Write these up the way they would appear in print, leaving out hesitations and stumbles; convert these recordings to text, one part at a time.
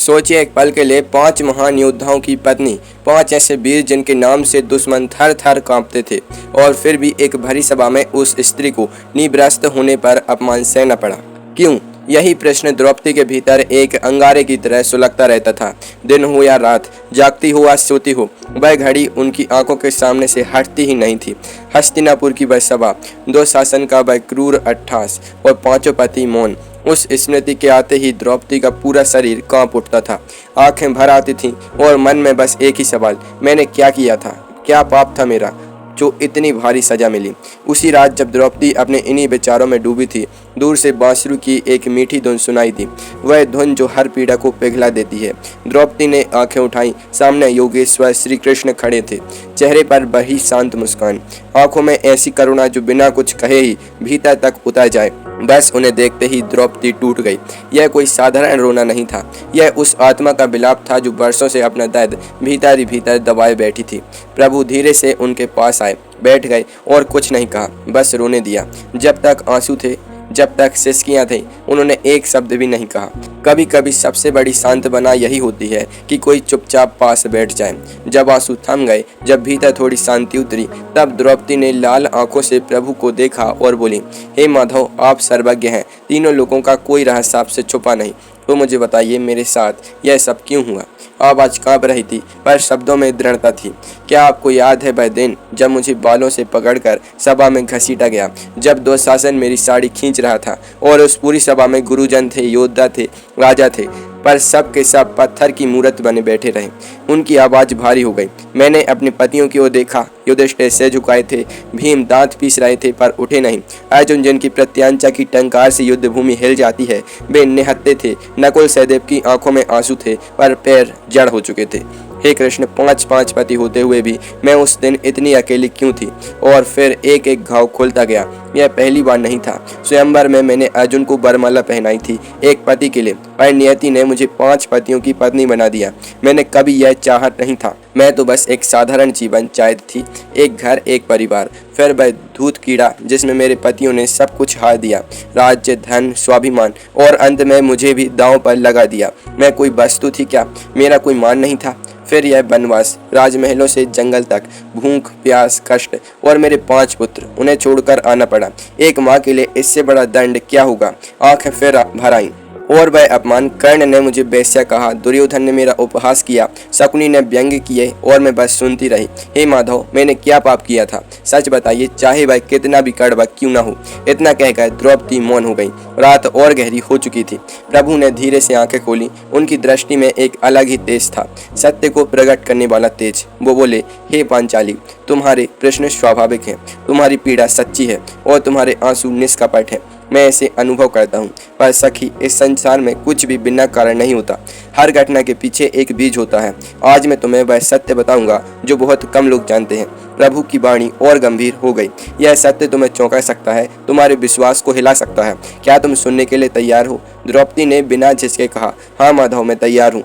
सोचिए एक पल के लिए 5 महान योद्धाओं की पत्नी, 5 ऐसे वीर जिनके नाम से दुश्मन थर थर कांपते थे, और फिर भी एक भरी सभा में उस स्त्री को निब्रस्त होने पर अपमान सहना पड़ा। क्यों? यही प्रश्न द्रौपदी के भीतर एक अंगारे की तरह सुलगता रहता था। दिन हो या रात, जागती हो या सोती हो, वह घड़ी उनकी आंखों के सामने से हटती ही नहीं थी। हस्तिनापुर की वह सभा, दुशासन का वह क्रूर अट्ठास और 5 पति मौन, उस स्मृति के आते ही द्रौपदी का पूरा शरीर कांप उठता था। आंखें भर आती थीं और मन में बस एक ही सवाल, मैंने क्या किया था? क्या पाप था मेरा जो इतनी भारी सजा मिली? उसी रात जब द्रौपदी अपने इन्हीं विचारों में डूबी थी, दूर से बांसुरी की एक मीठी धुन सुनाई दी, वह धुन जो हर पीड़ा को पिघला देती है। द्रौपदी ने आंखें उठाई, सामने योगेश्वर श्री कृष्ण खड़े थे, चेहरे पर बड़ी शांत मुस्कान, आंखों में ऐसी करुणा जो बिना कुछ कहे ही भीतर तक उतर जाए। बस उन्हें देखते ही द्रौपदी टूट गई। यह कोई साधारण रोना नहीं था, यह उस आत्मा का विलाप था जो वर्षों से अपना दर्द भीतर ही भीतर दबाए बैठी थी। प्रभु धीरे से उनके पास आए, बैठ गए और कुछ नहीं कहा, बस रोने दिया। जब तक आंसू थे, जब तक सिसकियां थी, उन्होंने एक शब्द भी नहीं कहा। कभी कभी सबसे बड़ी सांत्वना यही होती है कि कोई चुपचाप पास बैठ जाए। जब आंसू थम गए, जब भीतर थोड़ी शांति उतरी, तब द्रौपदी ने लाल आंखों से प्रभु को देखा और बोली, हे माधव, आप सर्वज्ञ हैं, तीनों लोगों का कोई रहस्य आपसे छुपा नहीं, तो मुझे बताइए मेरे साथ यह सब क्यों हुआ? आवाज कांप रही थी पर शब्दों में दृढ़ता थी। क्या आपको याद है वह दिन जब मुझे बालों से पकड़कर सभा में घसीटा गया, जब दुशासन मेरी साड़ी खींच रहा था और उस पूरी सभा में गुरुजन थे, योद्धा थे, राजा थे, पर सब के सब पत्थर की मूरत बने बैठे रहे। उनकी आवाज भारी हो गई। मैंने अपने पतियों की ओर देखा, युधिष्ठिर से झुकाए थे, भीम दांत पीस रहे थे पर उठे नहीं, अर्जुन जिनकी प्रत्यांचा की टंकार से युद्ध भूमि हिल जाती है, वे निहत्थे थे, नकुल सहदेव की आंखों में आंसू थे पर पैर जड़ हो चुके थे। हे कृष्ण, 5 पति होते हुए भी मैं उस दिन इतनी अकेली क्यों थी? और फिर एक एक घाव खुलता गया। यह पहली बार नहीं था। स्वयंवर में मैंने अर्जुन को वरमाला पहनाई थी एक पति के लिए, पर नियति ने मुझे 5 पतियों की पत्नी बना दिया। मैंने कभी यह चाहत नहीं था। मैं तो बस एक साधारण जीवन चाहती थी, एक घर, एक परिवार। फिर वह धूत कीड़ा जिसमें मेरे पतियों ने सब कुछ हार दिया, राज्य, धन, स्वाभिमान, और अंत में मुझे भी दांव पर लगा दिया। मैं कोई वस्तु थी क्या? मेरा कोई मान नहीं था? फिर यह वनवास, राजमहलों से जंगल तक, भूख, प्यास, कष्ट, और मेरे 5 पुत्र, उन्हें छोड़कर आना पड़ा। एक माँ के लिए इससे बड़ा दंड क्या होगा? आंखें फिर भर आईं। और वह अपमान, कर्ण ने मुझे बेश्या कहा, दुर्योधन ने मेरा उपहास किया, शकुनी ने व्यंग्य किए, और मैं बस सुनती रही। हे माधव, मैंने क्या पाप किया था? सच बताइए, चाहे वह कितना भी कड़वा क्यों ना हो। इतना कहकर द्रौपदी मौन हो गई। रात और गहरी हो चुकी थी। प्रभु ने धीरे से आंखें खोली। उनकी दृष्टि में एक अलग ही तेज था, सत्य को प्रकट करने वाला तेज। वो बोले, हे पांचाली, तुम्हारे प्रश्न स्वाभाविक हैं, तुम्हारी पीड़ा सच्ची है और तुम्हारे आंसू निष्कपट हैं। मैं इसे अनुभव करता हूँ, पर सखी, इस संसार में कुछ भी बिना कारण नहीं होता। हर घटना के पीछे एक बीज होता है। आज मैं तुम्हें वह सत्य बताऊंगा जो बहुत कम लोग जानते हैं। प्रभु की वाणी और गंभीर हो गई। यह सत्य तुम्हें चौंका सकता है, तुम्हारे विश्वास को हिला सकता है। क्या तुम सुनने के लिए तैयार हो? द्रौपदी ने बिना झिझके कहा, हाँ माधव, मैं तैयार हूँ।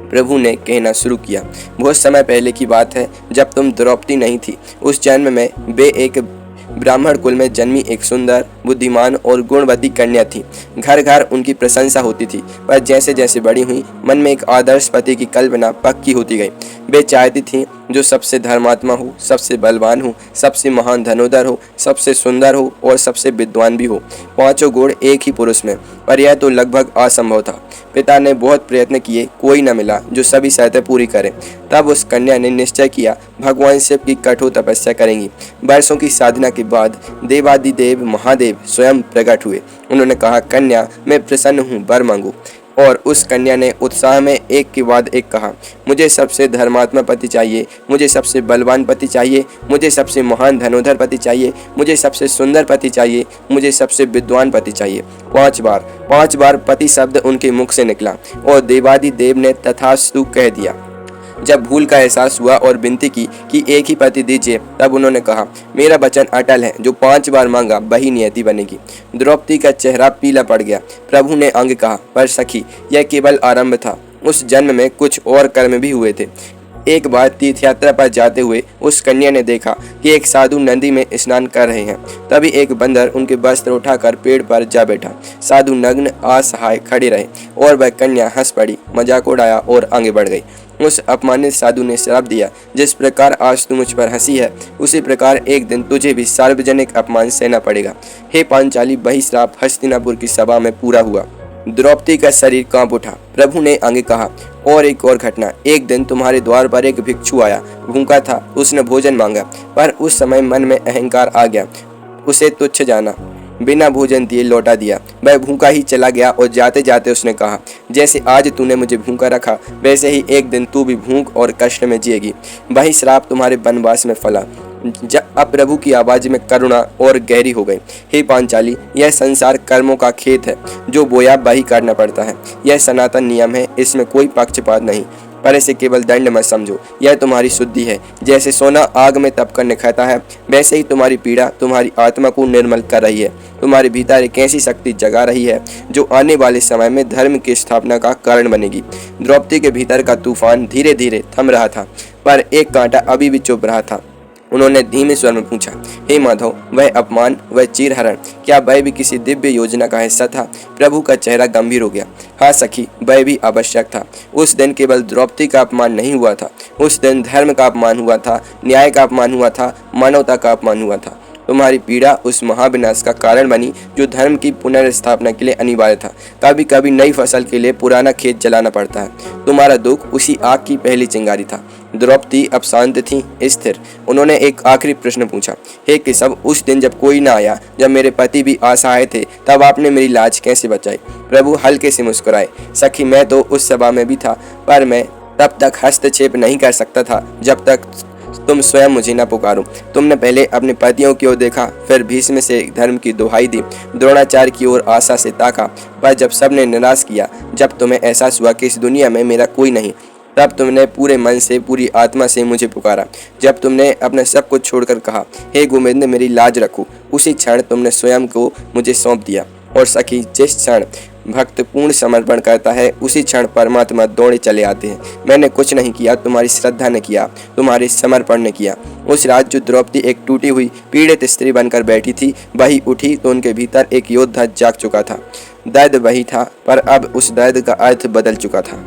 प्रभु ने कहना शुरू किया, बहुत समय पहले की बात है, जब तुम द्रौपदी नहीं थी। उस जन्म में वे एक ब्राह्मण कुल में जन्मी एक सुंदर, बुद्धिमान और गुणवती कन्या थी। घर घर उनकी प्रशंसा होती थी, पर जैसे जैसे बड़ी हुई, मन में एक आदर्श पति की कल्पना पक्की होती गई। वे चाहती थीं जो सबसे धर्मात्मा हो, सबसे बलवान हो, सबसे महान धनुर्धर हो, सबसे सुंदर हो और सबसे विद्वान भी हो। 5 गुण एक ही पुरुष में, पर यह तो लगभग असंभव था। पिता ने बहुत प्रयत्न किए, कोई न मिला जो सभी शर्तें पूरी करे। तब उस कन्या ने निश्चय किया, भगवान शिव की कठोर तपस्या करेंगी। वर्षों की साधना के बाद देवादिदेव महादेव स्वयं प्रकट हुए। उन्होंने कहा, कन्या, मैं प्रसन्न हूँ, वर मांगो। और उस कन्या ने उत्साह में एक के बाद एक कहा, मुझे सबसे धर्मात्मा पति चाहिए, मुझे सबसे बलवान पति चाहिए, मुझे सबसे महान धनुर्धर पति चाहिए, मुझे सबसे सुंदर पति चाहिए, मुझे सबसे विद्वान पति चाहिए। 5 बार पति शब्द उनके मुख से निकला और देवादिदेव ने तथास्तु कह दिया। जब भूल का एहसास हुआ और विनती की कि एक ही पति दीजिए, तब उन्होंने कहा, मेरा वचन अटल है, जो 5 बार मांगा वही नियति बनेगी। द्रौपदी का चेहरा पीला पड़ गया। प्रभु ने आगे कहा, पर सखी, यह केवल आरंभ था। उस जन्म में कुछ और कर्म भी हुए थे। एक बार तीर्थ यात्रा पर जाते हुए उस कन्या ने देखा कि एक साधु नदी में स्नान कर रहे हैं। तभी एक बंदर उनके वस्त्र उठाकर पेड़ पर जा बैठा। साधु नग्न असहाय खड़े रहे और वह कन्या हंस पड़ी, मजाक उड़ाया और आगे बढ़ गई। उस अपमानित साधु ने श्राप दिया, जिस प्रकार आज तू मुझ पर हंसी है, उसी प्रकार एक दिन तुझे भी सार्वजनिक अपमान सहना पड़ेगा। हे पांचाली, वही श्राप हस्तिनापुर की सभा में पूरा हुआ। द्रौपदी का शरीर कांप उठा। प्रभु ने आगे कहा, और एक और घटना। एक दिन तुम्हारे द्वार पर एक भिक्षु आया, भूखा था। उसने भोजन मांगा, पर उस समय मन में अहंकार आ गया। उसे तुच्छ जाना, बिना भोजन दिए लौटा दिया। वह भूखा ही चला गया और जाते जाते उसने कहा, जैसे आज तूने मुझे भूखा रखा, वैसे ही एक दिन तू भी भूख और कष्ट में जिएगी। वही श्राप तुम्हारे वनवास में फला। अब प्रभु की आवाज में करुणा और गहरी हो गई। हे पांचाली, यह संसार कर्मों का खेत है, जो बोया वही करना पड़ता है। यह सनातन नियम है, इसमें कोई पक्षपात नहीं, पर इसे केवल दंड मत समझो। यह तुम्हारी शुद्धि है। जैसे सोना आग में तपकर निखरता है, वैसे ही तुम्हारी पीड़ा तुम्हारी आत्मा को निर्मल कर रही है। तुम्हारे भीतर एक ऐसी शक्ति जगा रही है जो आने वाले समय में धर्म की स्थापना का कारण बनेगी। द्रौपदी के भीतर का तूफान धीरे धीरे थम रहा था, पर एक कांटा अभी भी चुप रहा था। उन्होंने धीमे स्वर में पूछा, हे माधव, वह अपमान, वह चीरहरण, क्या वह भी किसी दिव्य योजना का हिस्सा था? प्रभु का चेहरा गंभीर हो गया। हाँ सखी, वह भी आवश्यक था। उस दिन केवल द्रौपदी का अपमान नहीं हुआ था, उस दिन धर्म का अपमान हुआ था, न्याय का अपमान हुआ था, मानवता का अपमान हुआ था। तुम्हारी पीड़ा उस महाविनाश का कारण बनी जो धर्म की पुनर्स्थापना के लिए अनिवार्य था। कभी कभी नई फसल के लिए पुराना खेत जलाना पड़ता है। तुम्हारा दुख उसी आग की पहली चिंगारी था। द्रौपदी अब शांत थी, स्थिर। उन्होंने एक आखिरी प्रश्न पूछा, हे केशव, उस दिन जब कोई ना आया, जब मेरे पति भी असहाय थे, तब आपने मेरी लाज कैसे बचाई? प्रभु हल्के से मुस्कुराए, सखी, मैं तो उस सभा में भी था, पर मैं तब तक हस्तक्षेप नहीं कर सकता था जब तक तुम स्वयं मुझे न पुकारो। तुमने पहले अपने पतियों की ओर देखा, फिर भीष्म से धर्म की दुहाई दी, द्रोणाचार्य की ओर आशा से ताका, पर जब सबने निराश किया, जब तुम्हें एहसास हुआ कि इस दुनिया में मेरा कोई नहीं, तब तुमने पूरे मन से, पूरी आत्मा से मुझे पुकारा। जब तुमने अपने सब कुछ छोड़कर कहा, हे गोविंद, मेरी लाज रखो, उसी क्षण तुमने स्वयं को मुझे सौंप दिया। और सखी, जिस क्षण भक्त पूर्ण समर्पण करता है, उसी क्षण परमात्मा दौड़े चले आते हैं। मैंने कुछ नहीं किया, तुम्हारी श्रद्धा ने किया, तुम्हारे समर्पण ने किया। उस रात जो द्रौपदी एक टूटी हुई पीड़ित स्त्री बनकर बैठी थी, वही उठी तो उनके भीतर एक योद्धा जाग चुका था। दर्द वही था, पर अब उस दर्द का अर्थ बदल चुका था।